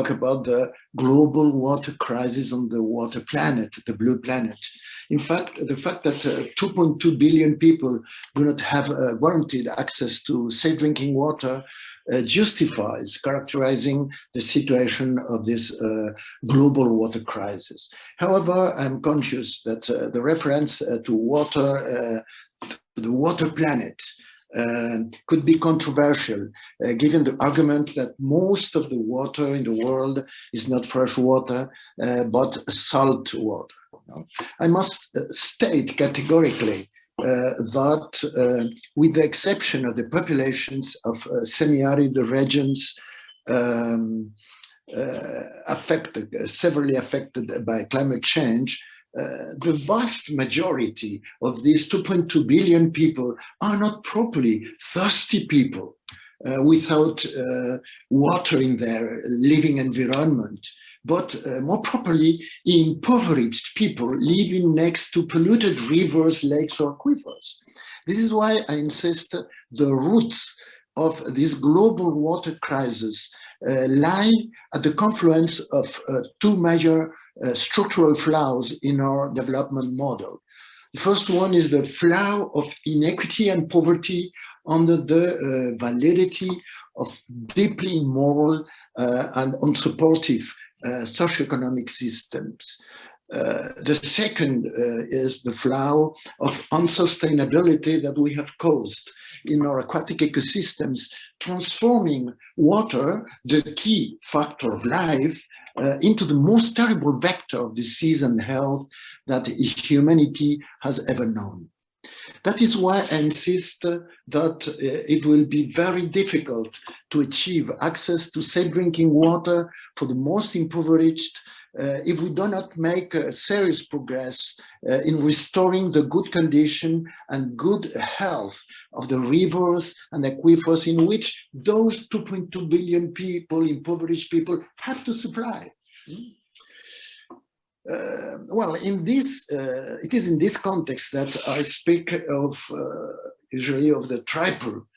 talk about the global water crisis on the water planet, the blue planet. In fact, the fact that 2.2 billion people do not have guaranteed access to safe drinking water justifies characterizing the situation of this global water crisis. However, I'm conscious that the reference to water, the water planet, could be controversial, given the argument that most of the water in the world is not fresh water, but salt water. I must state categorically that with the exception of the populations of semi-arid regions severely affected by climate change, the vast majority of these 2.2 billion people are not properly thirsty people without water in their living environment, but more properly impoverished people living next to polluted rivers, lakes, or aquifers. This is why I insist the roots of this global water crisis lie at the confluence of two major structural flaws in our development model. The first one is the flaw of inequity and poverty under the validity of deeply immoral and unsupportive socioeconomic systems. The second is the flaw of unsustainability that we have caused in our aquatic ecosystems, transforming water, the key factor of life, into the most terrible vector of disease and health that humanity has ever known. That is why I insist that it will be very difficult to achieve access to safe drinking water for the most impoverished if we do not make serious progress in restoring the good condition and good health of the rivers and aquifers in which those 2.2 billion people, impoverished people, have to supply. Well, in this, it is in this context that I speak of usually of the triple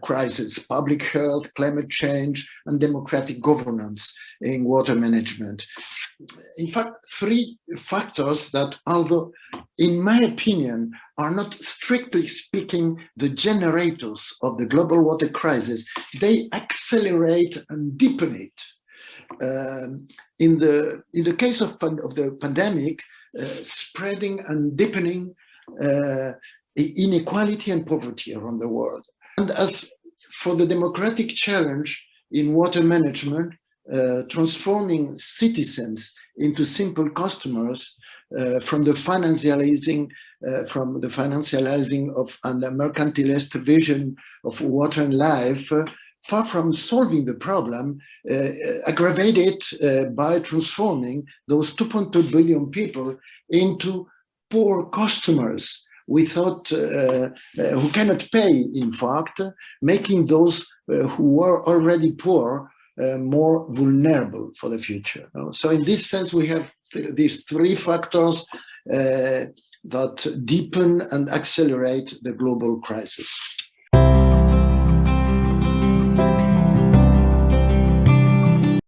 crisis: public health, climate change, and democratic governance in water management. In fact, three factors that, although in my opinion are not strictly speaking the generators of the global water crisis, they accelerate and deepen it. In the case of the pandemic, spreading and deepening inequality and poverty around the world. And as for the democratic challenge in water management, transforming citizens into simple customers from the financializing of a mercantilist vision of water and life, far from solving the problem, aggravated by transforming those 2.2 billion people into poor customers without who cannot pay, in fact, making those who were already poor more vulnerable for the future. So in this sense, we have these three factors that deepen and accelerate the global crisis.